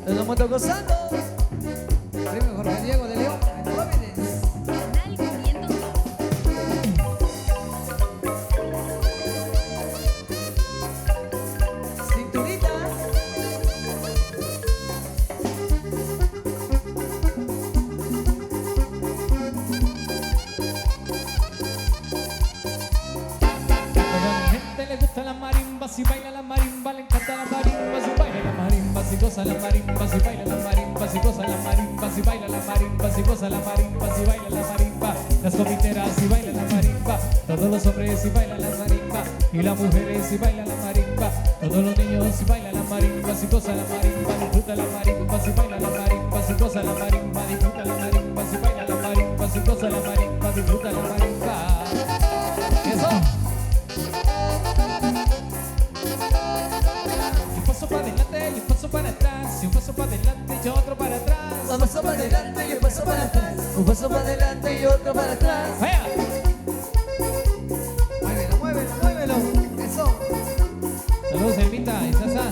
Nos estamos gozando. Primo Jorge Diego de León, en Providence. Cinturita. Le gusta la marimba, si baila la marimba, le encanta la marimba, si baila la marimba, si goza la marimba, si baila la marimba, si goza la marimba, si baila la marimba, si goza la marimba, si baila la marimba, las comiteras si bailan la marimba, todos los hombres si bailan la marimba, y las mujeres si bailan la marimba, todos los niños si bailan la marimba, si goza la marimba, disfruta la marimba, si baila la marimba, si goza la marimba, disfruta la marimba, si baila la marimba, si goza la marimba, disfruta la marimba. Eso. Un paso para adelante y un paso para atrás, y un paso para adelante y otro para atrás. Un paso para adelante y un paso para atrás. Un paso para adelante y otro para atrás. ¡Vaya! Muévelo, muévelo, muévelo. Eso. Saludos, Elvita y Sasa.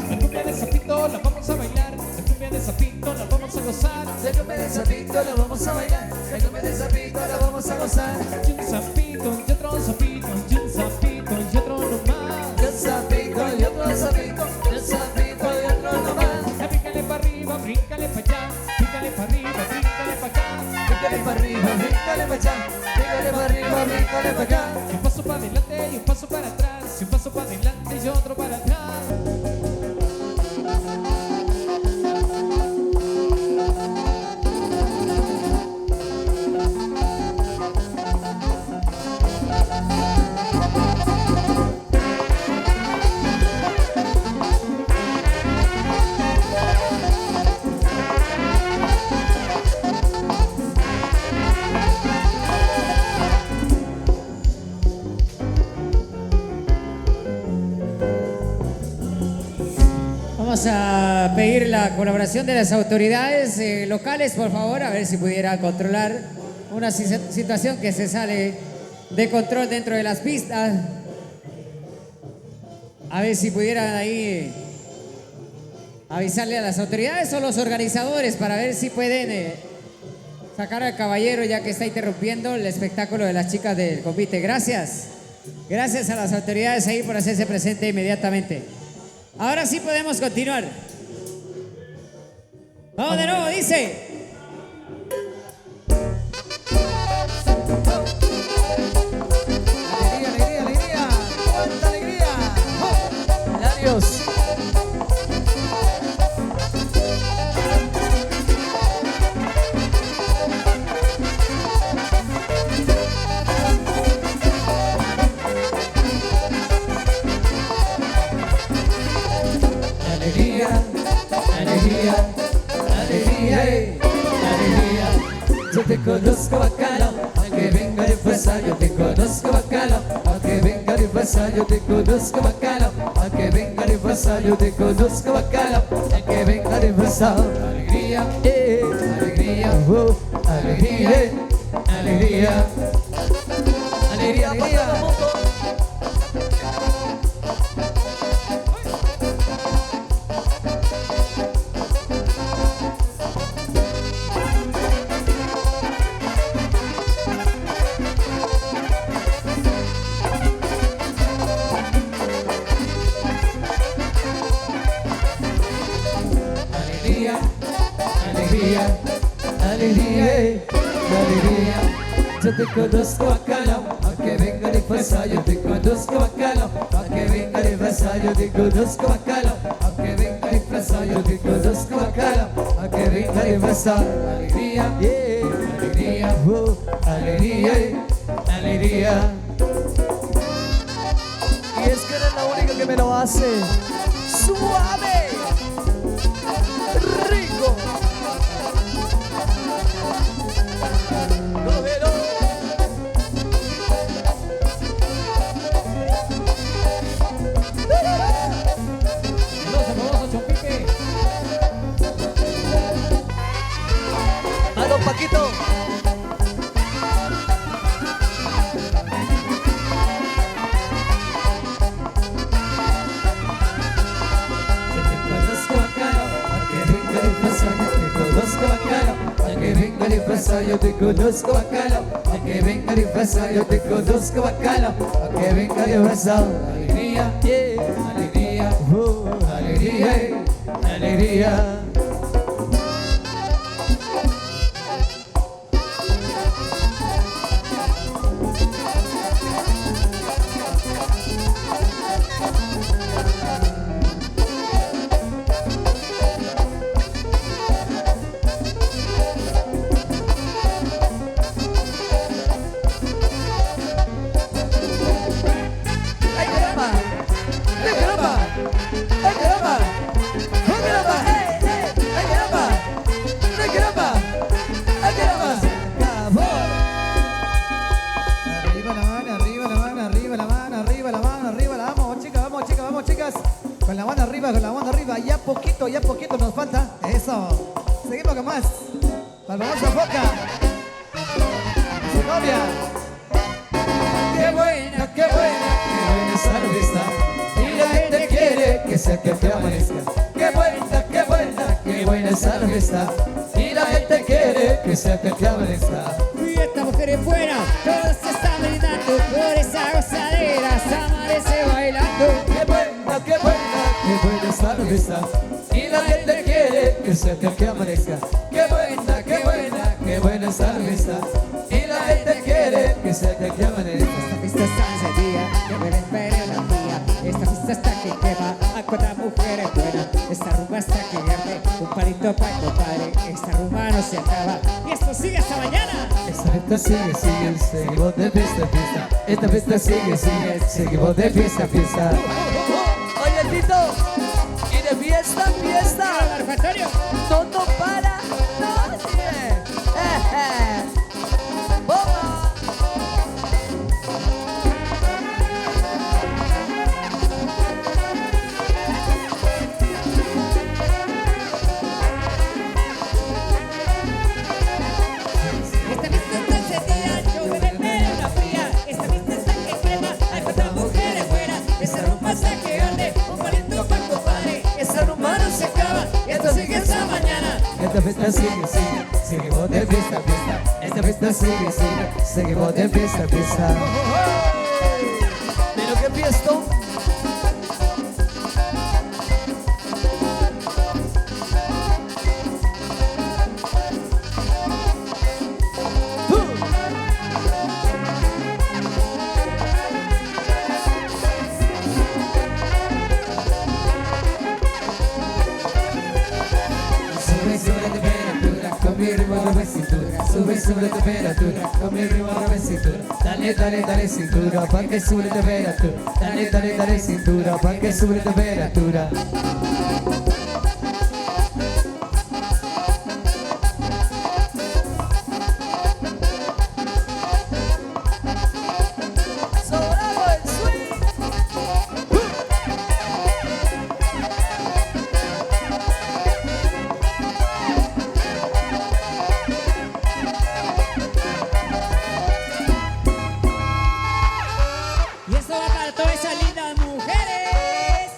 La cumbia de Zapito la vamos a bailar, la cumbia de Zapito la vamos a gozar. La cumbia de Zapito la vamos a bailar. La cumbia de Zapito la vamos a gozar. Y un zapito y otro zapito, y un zapito y otro nomás. Y un zapito y otro zapito. Y un zapito y otro nomás. Bríncale para arriba, bríncale para allá, bríncale para arriba, bríncale para acá. Bríncale para arriba, bríncale para allá. Bríncale para arriba, bríncale para acá. Y un paso para adelante y un paso para atrás, y un paso para adelante y otro para atrás. Vamos a pedir la colaboración de las autoridades locales, por favor, a ver si pudiera controlar una situación que se sale de control dentro de las pistas. A ver si pudieran ahí avisarle a las autoridades o los organizadores para ver si pueden sacar al caballero, ya que está interrumpiendo el espectáculo de las chicas del convite. Gracias. Gracias a las autoridades ahí por hacerse presente inmediatamente. Ahora sí podemos continuar. Vamos de nuevo, dice. Alegría, alegría, alegría. ¡Cuánta alegría! ¡Oh! Larios. Alegría, alegría, alegría, alegría. Yo te conozco bacano, aunque venga de fuerza. Yo te conozco bacano, aunque venga de fuerza. Yo te conozco bacano, aunque venga de fuerza. Yo te conozco bacano, aunque venga de fuerza. Alegría, alegría, alegría, alegría, alegría, alegría. Alegría, alegría, alegría, alegría. Yo te conozco bacano, aunque venga de fuerza. Yo te conozco bacano, aunque venga de fuerza. Yo te conozco bacano, aunque venga de fuerza. Yo te conozco bacano, aunque venga de fuerza. Alegría, alegría, alegría, alegría. Y es que eres la única que me lo hace suave, rico. Gómelo. Saludos al famoso Chompique. A don Paquito. disfrazado, yo te conozco bacano. Aunque venga disfrazado, yo te conozco bacano. Aunque venga disfrazado, alegría, yeah, alegría, alegría, alegría. Ya poquito nos falta. Eso. Seguimos con más. Vamos a Foca. Su novia. Qué buena, qué buena esa fiesta. Y la gente quiere que sea que amanezca. Qué buena esa fiesta. Y la gente quiere que sea que amanezca. Y esta mujer es buena, todos se están brindando por esa gozadera, se amanece bailando. Qué buena esa fiesta. Y la gente quiere que sea que amanezca. Qué buena esa fiesta. Y la gente quiere que sea que amanezca. Esta fiesta está encendida, que me espere la mía. Esta fiesta está que quema, a cuánta mujer es buena. Esta rumba está que arde, un palito para el compadre. Esta rumba no se acaba, y esto sigue hasta mañana. Esta fiesta sigue, seguimos de fiesta en fiesta. Esta fiesta sigue, seguimos de fiesta en fiesta. Oye, Tito, y de fiesta en fiesta, Marco Antonio. todo para nadie. ¡Bomba! Esta fiesta está encendida, yo me espero una fría. Esta fiesta está que quema, hay cuántas mujeres buenas. Esta rumba está que arde, un palito para el compadre. Esta rumba no se acaba, y esto sigue hasta mañana. Esta fiesta sigue, seguimos de fiesta en fiesta. Esta fiesta sigue, seguimos de fiesta en fiesta. Pero qué fiesta. Sube la temperatura, con mi ritmo de cintura. Dale cintura, pa' que sube la temperatura. Dale cintura, pa' que sube la temperatura. Sobrado el swing. Y esto va para todas esas lindas mujeres.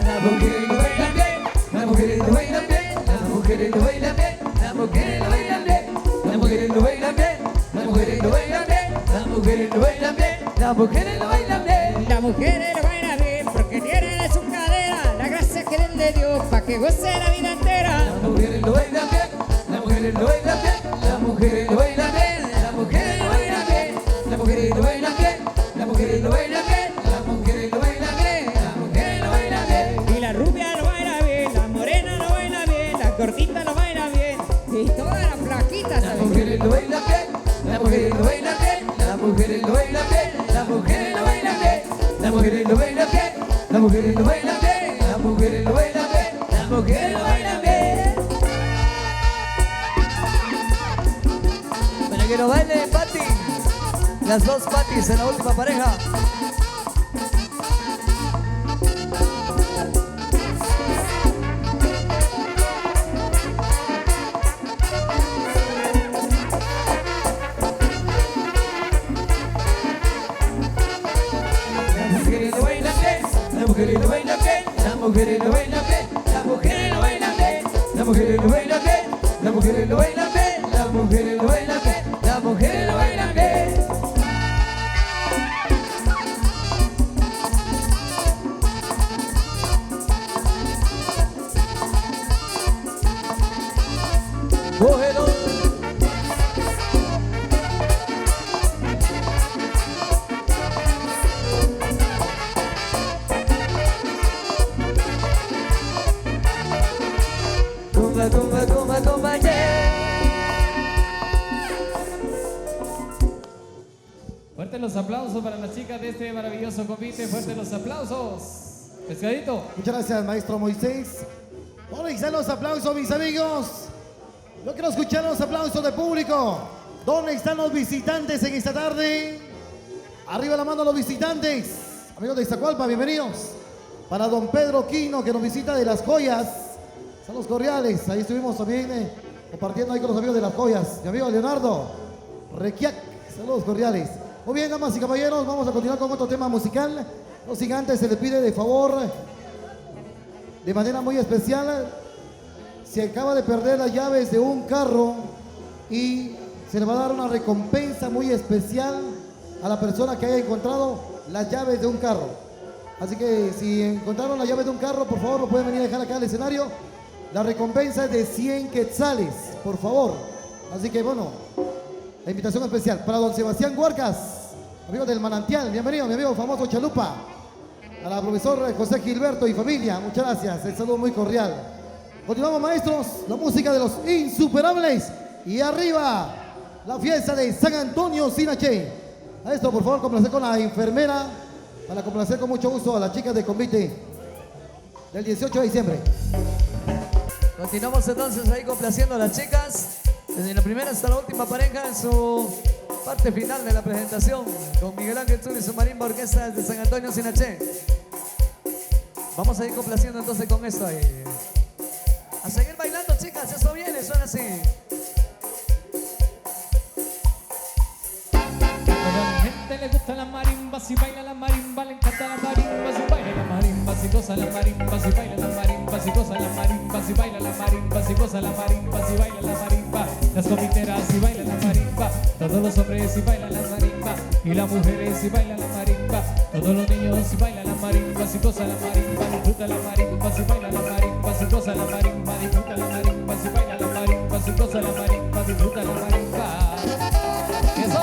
Las mujeres lo bailan bien, las mujeres lo bailan bien, las mujeres lo bailan bien, las mujeres lo bailan bien, las mujeres lo bailan bien, las mujeres lo bailan bien, las mujeres lo bailan bien, las mujeres lo bailan bien. Las mujeres lo bailan bien porque tienen en su cadera la gracia que Dios le dio pa' que goce la vida entera. Las mujeres lo bailan bien, las mujeres lo bailan bien, las mujeres lo bailan bien, las mujeres lo bailan bien, las mujeres lo bailan bien, las mujeres lo bailan bien, las mujeres lo bailan bien, las mujeres lo bailan bien. Y la rubia lo baila bien, la morena lo baila bien, la gordita lo baila bien y todas las flaquitas. Las mujeres lo bailan bien, las mujeres lo bailan bien, las mujeres lo bailan bien, las mujeres lo bailan bien, las mujeres lo bailan bien, las mujeres lo bailan bien, las mujeres lo bailan bien, las mujeres lo bailan bien. Para que lo baile Pati, las dos Patis en la última pareja. mujeres lo bailan bien, las mujeres lo bailan bien, las mujeres lo bailan bien, las mujeres lo bailan bien, las mujeres lo bailan bien, las mujeres lo bailan bien. Cógelo. Tumba, tumba, tumba, tumba, yeah. Fuertes los aplausos para las chicas de este maravilloso convite. Fuertes los aplausos. Pescadito. Muchas gracias, maestro Moisés. ¿Dónde están los aplausos, mis amigos? Yo quiero escuchar los aplausos del público. ¿Dónde están los visitantes en esta tarde? Arriba la mano los visitantes. Amigos de Iztacualpa, bienvenidos. Para don Pedro Quino, que nos visita de Las Joyas. Saludos cordiales. Ahí estuvimos también compartiendo ahí con los amigos de Las Joyas. Mi amigo Leonardo Requiac. Saludos cordiales. Muy bien, damas y caballeros, vamos a continuar con otro tema musical. No sin antes se le pide de favor, de manera muy especial, se acaba de perder las llaves de un carro y se le va a dar una recompensa muy especial a la persona que haya encontrado las llaves de un carro. Así que si encontraron las llaves de un carro, por favor, lo pueden venir a dejar acá al escenario. La recompensa es de 100 quetzales, por favor. Así que bueno, la invitación especial para don Sebastián Huarcas, amigo del Manantial. Bienvenido, mi amigo famoso Chalupa. A la profesora José Gilberto y familia, muchas gracias. El saludo muy cordial. Continuamos, maestros, la música de los insuperables. Y arriba, la fiesta de San Antonio Sinaché. A esto, por favor, complacer con la enfermera. Para complacer con mucho gusto a las chicas de convite del 18 de diciembre. Continuamos entonces ahí complaciendo a las chicas. Desde la primera hasta la última pareja en su parte final de la presentación. Con Miguel Ángel Zul y su marimba orquesta de San Antonio Sinaché. Vamos a ir complaciendo entonces con esto ahí. A seguir bailando, chicas, eso viene, suena así. A la gente le gusta la marimba, si baila la marimba, le encanta la marimba, si baila la marimba, si goza la marimba, si baila la marimba, si goza la marimba, si baila la marimba, si goza la marimba, si baila la marimba, las comiteras si bailan la marimba, todos los hombres si bailan la marimba, y las mujeres si bailan la marimba, todos los niños si bailan la marimba, si goza la marimba, disfruta la marimba, si baila la marimba, si goza la marimba, disfruta la marimba, si baila la marimba, si goza la marimba, disfruta la marimba. Eso.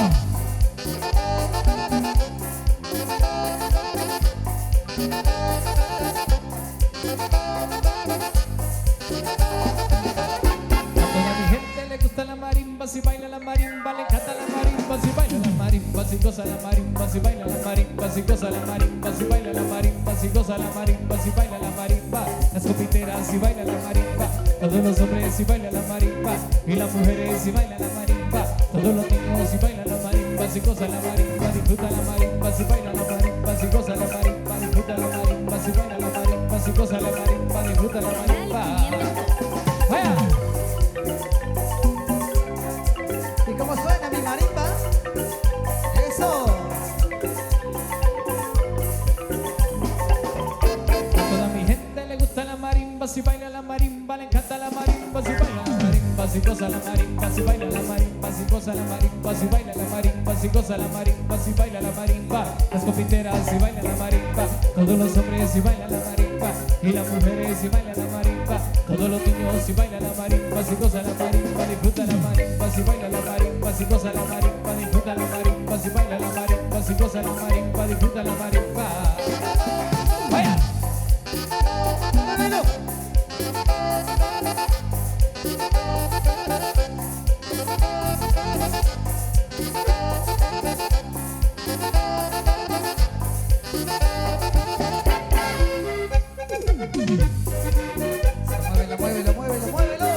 La marimba, si baila la marimba, le encanta la marimba, si baila la marimba, si goza la marimba, si baila la marimba, si goza la marimba, si baila la marimba, si goza la marimba, si baila la marimba, las copiteras si bailan la marimba, todos los hombres si bailan la marimba, y las mujeres si bailan la marimba, todos los niños si bailan la marimba, si goza la marimba, disfruta la marimba, si baila la marimba, si goza la marimba, disfruta la marimba, si baila la marimba, si goza la marimba, disfruta la marimba. ¡Vaya! ¿Y cómo suena mi marimba? ¡Eso! A toda mi gente le gusta la marimba, si baila la marimba, le encanta la marimba, si baila la marimba, si goza la marimba, si baila la marimba, si goza la marimba, si baila la marimba, si goza la marimba, si baila la marimba, las copiteras si bailan la marimba, todos los hombres si bailan la marimba, y las mujeres si bailan la marimba, todos los niños si bailan la marimba, si goza la marimba, disfruta la marimba, si baila la marimba, si goza la marimba, disfruta la marimba, si baila la marimba, si goza la marimba, disfruta la marimba. ¡Vaya! Muévelo, muévelo, muévelo, muévelo.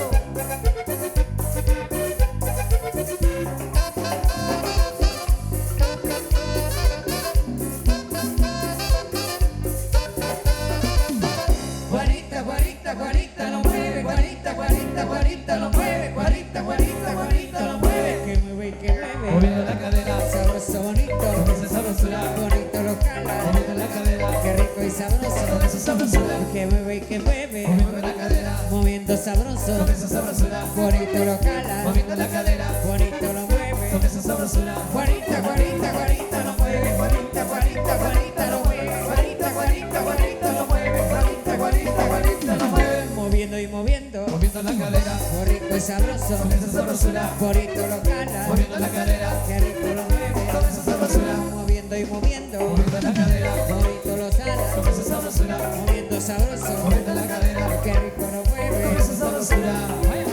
sabrosura. Juanito lo cala, Moviendo la cadera Juanito lo mueve. con esa sabrosura. Juanita, Juanita, Juanita lo mueve. Juanita, Juanita, Juanita lo mueve. Juanita, Juanita, Juanita lo mueve. Juanita, Juanita, Juanita lo mueve. Moviendo y moviendo. Moviendo la cadera Qué rico y sabroso. con esa sabrosura. Juanito lo cala, Moviendo la cadera qué rico lo mueve. con esa sabrosura. Moviendo y moviendo. Moviendo la cadera Juanito lo cala, con esa sabrosura. moviendo sabroso. Moviendo la cadera Qué rico lo con mueve. esa sabrosura. Vaya.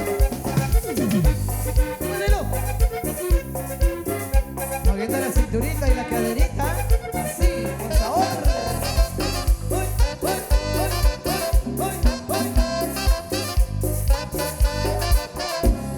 Moviendo la cinturita y la caderita. Sí, por favor. Uy, uy, uy, uy, uy.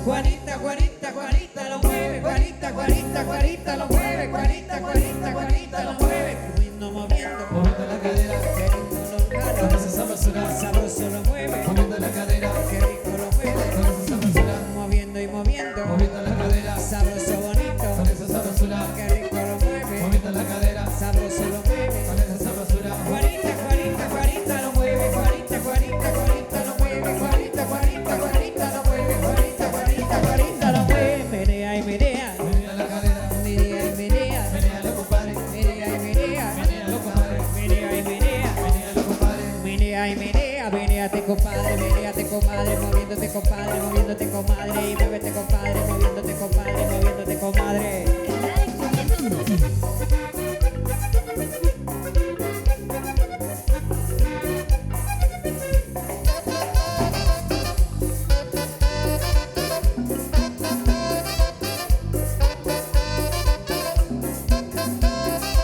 Juanita, Juanita, Juanita lo mueve. Juanita, Juanita, Juanita lo mueve. Juanita, Juanita, Juanita lo mueve. Moviendo, moviendo. Moviendo la cadera Qué rico lo con cala, esa sabrosura. sabroso lo mueve. Moviendo la cadera Qué rico lo mueve. con esa sabrosura. Moviendo y moviendo. Moviendo la cadera Sabroso con bonito. esa sabrosura. Qué rico lo mueve. Moviendo la cadera Sabroso lo mueve. con esa sabrosura. Juanita, Juanita, Juanita lo mueve. Juanita, Juanita, Juanita lo mueve. Juanita, Juanita, Juanita lo mueve. Juanita, Juanita, Juanita lo mueve. Menea y menea. Menea la cadera, Menea y menea. menealo, compadre. Menea y menea. Menealo, compadre. Menea y menea. Menealo, compadre. Menea y menea, meneate compadre, meneate comadre, moviéndote compadre, moviéndote comadre, y muévete compadre, moviéndote compadre, moviéndote comadre.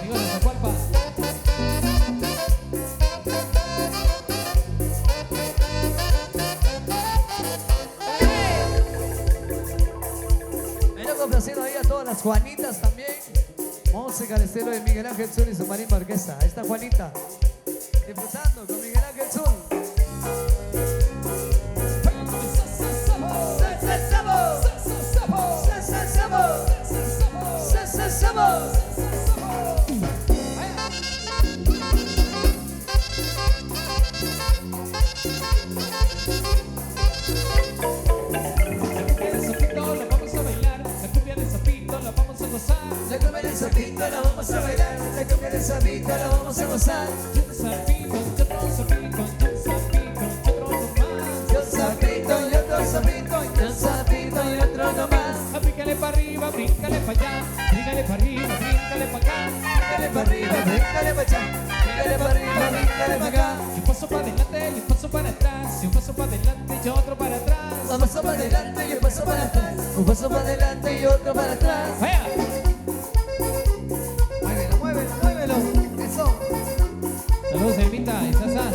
Digo, de Zacualpa. Bueno, complaciendo ahí a todas las Juanitas también. Música al estilo de Miguel Ángel Zul y su marimba orquesta. Ahí está Juanita. Disfrutando con Miguel Ángel Zul. La cumbia de Zapito la vamos a bailar. La cumbia de Zapito la vamos a gozar. Un sapito, otro sapito, un sapito, otro nomás. Yo Zapito y otro Zapito, yo Zapito y otro nomás. Bríncale para arriba, bríncale para allá, bríncale para arriba, bríncale para acá. Bríncale para arriba, bríncale para allá. Bríncale para arriba, bríncale para acá. Y un paso para adelante y un paso para atrás, y un paso para adelante y otro para atrás. Un paso para adelante y un paso para atrás. Un paso para adelante y otro para atrás. ¡Vaya! Muévelo, muévelo, muévelo. Eso. Saludos, Elvita y Sasa.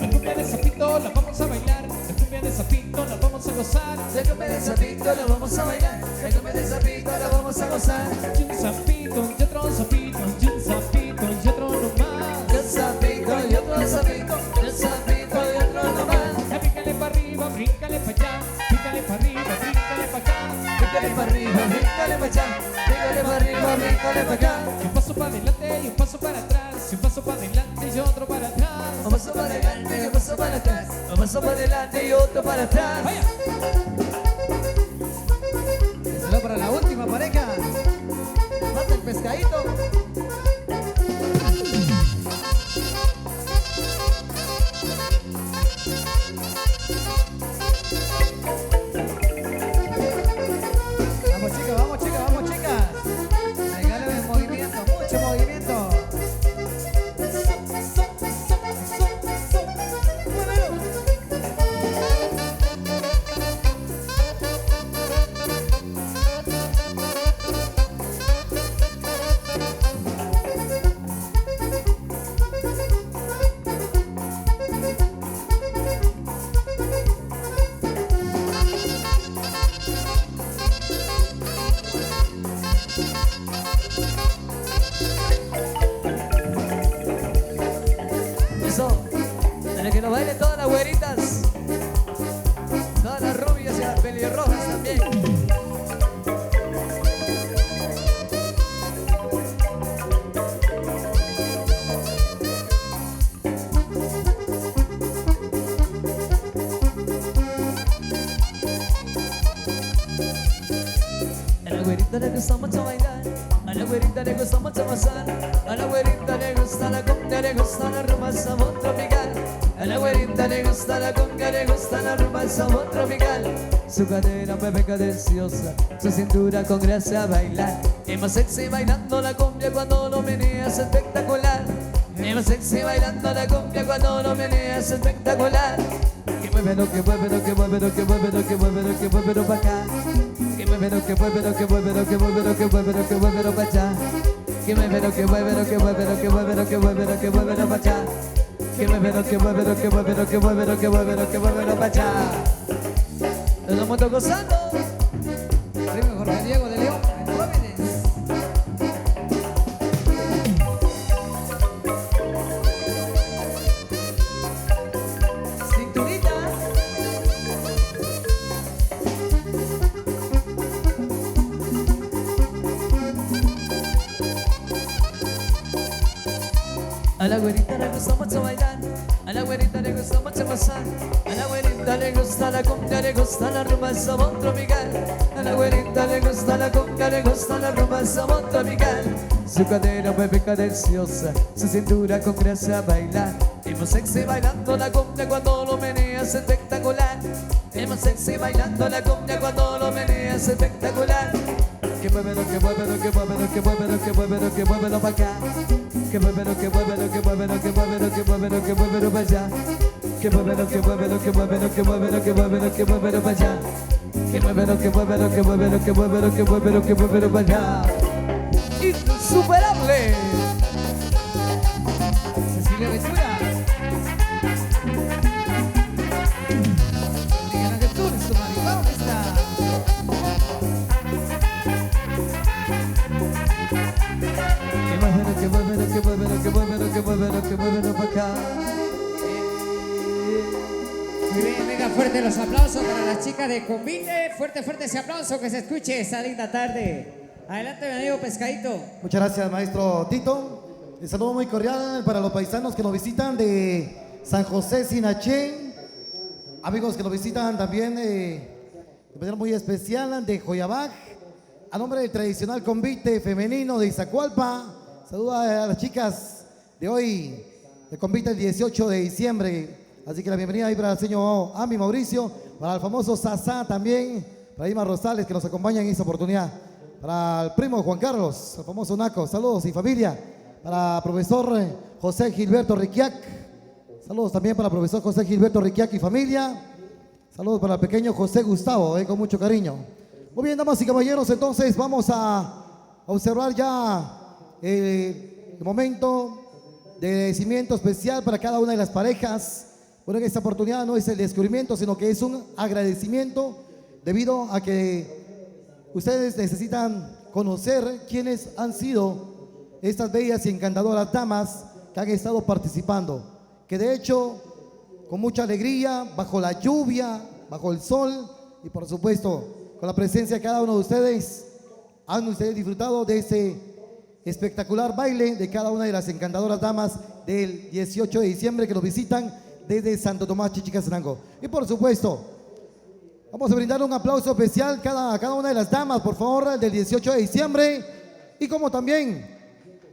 La cumbia de Zapito la vamos a bailar, la cumbia de Zapito la vamos a gozar. La cumbia de Zapito la vamos a bailar. La cumbia de Zapito la vamos a gozar. Y un sapito y otro sapito, y un sapito y otro nomás. Yo Zapito y otro Zapito. Yo Zapito y otro nomás. Ya bríncale para arriba, bríncale para allá, bríncale para arriba, bríncale para acá. Bríncale para arriba, bríncale para allá. Bríncale para arriba, bríncale para acá. Y un paso para adelante y un paso para atrás, y un paso para adelante y otro para atrás. Un paso para adelante y un paso para atrás. Un paso para adelante y otro para atrás. ¡Vaya! Solo para la última pareja. Mata el pescadito. Vamos chicas, vamos chicas, vamos chicas. Regálame movimiento, mucho movimiento. Muévelo. Eso. Para que nos bailen todas las güeritas. Todas las rubias y las pelirrojas también. le gusta mucho gozar, a la güerita le gusta la cumbia, le gusta la rumba, el sabor tropical. A la güerita le gusta la cumbia, le gusta la rumba, el sabor tropical. Su cadera mueve cadenciosa, su cintura con gracia a bailar. Es más sexy bailando la cumbia cuando lo menea, es espectacular. Es más sexy bailando la cumbia cuando lo menea, es espectacular. Que mueve lo que mueve, lo que mueve, lo que mueve, lo que mueve, lo que mueve, lo pa' acá. Que mueve lo que mueve, lo que mueve, lo que mueve, lo que mueve, lo que mueve, lo pa' allá. Que mueve lo que mueve, lo que mueve, lo que mueve, lo que mueve, lo que mueve, lo pa' acá. Que mueve lo que mueve, lo que mueve, lo que mueve, lo que mueve, lo que mueve, lo pa' allá. Todo el mundo gozando. Primo Jorge Diego de León, jóvenes. Cinturita. A la güerita le gusta mucho bailar, a la güerita le gusta mucho gozar, a la güerita le gusta la cumbia, le gusta la rumba, el sabor tropical. A la güerita le gusta la cumbia, le gusta la rumba, el sabor tropical. Su cadera mueve cadenciosa, su cintura con gracia a bailar. Es más sexy bailando la cumbia cuando lo menea, es espectacular. Es más sexy bailando la cumbia cuando lo menea, es espectacular. Que mueve lo que mueve, lo que mueve, lo que mueve, lo que mueve, lo que mueve, lo pa' acá. Que mueve lo que mueve, lo que mueve, lo que mueve, lo que mueve, lo que mueve, lo pa' allá. Que mueve lo que mueve, lo que mueve, lo que mueve, lo que mueve, lo que mueve, lo pa' allá. Que mueve lo que mueve, lo que mueve, lo que mueve, lo que mueve, lo que mueve, lo pa' allá. Insuperable. Cecilia Ventura. Miguel Ángel Túnez, su maricón está. Que mueve lo que mueve, lo que mueve, lo que mueve, lo que mueve, lo que mueve, lo pa' acá. Muy bien, venga, fuerte los aplausos para las chicas de Convite. Fuerte, fuerte ese aplauso, que se escuche esta linda tarde. Adelante, mi amigo Pescadito. Muchas gracias, maestro Tito. Un saludo muy cordial para los paisanos que nos visitan de San José Sinaché. Amigos que nos visitan también de manera muy especial de Joyabaj. A nombre del tradicional convite femenino de Izacualpa. Saluda a las chicas de hoy, de convite el 18 de diciembre. Así que la bienvenida ahí para el señor Ami Mauricio, para el famoso Sasá también, para Ima Rosales que nos acompaña en esta oportunidad. Para el primo Juan Carlos, el famoso Naco, saludos y familia. Para el profesor José Gilberto Riquiac, saludos también para el profesor José Gilberto Riquiac y familia. Saludos para el pequeño José Gustavo, con mucho cariño. Muy bien, damas y caballeros, entonces vamos a observar ya el momento de agradecimiento especial para cada una de las parejas. Bueno, en esta oportunidad no es el descubrimiento, sino que es un agradecimiento debido a que ustedes necesitan conocer quiénes han sido estas bellas y encantadoras damas que han estado participando, que de hecho con mucha alegría, bajo la lluvia, bajo el sol y por supuesto con la presencia de cada uno de ustedes, han ustedes disfrutado de ese espectacular baile de cada una de las encantadoras damas del 18 de diciembre que nos visitan desde Santo Tomás, Chichicastenango. Y por supuesto, vamos a brindar un aplauso especial a cada una de las damas, por favor, del 18 de diciembre. Y como también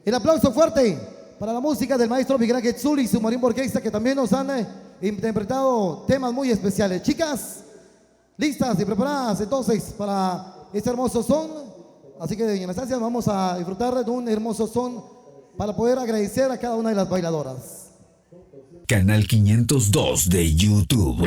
el aplauso fuerte para la música del maestro Miguel Ángel Zul y su marimba orquesta, que también nos han interpretado temas muy especiales. Chicas, listas y preparadas entonces para este hermoso son. Así que en la estancia vamos a disfrutar de un hermoso son para poder agradecer a cada una de las bailadoras. Canal 502 de YouTube.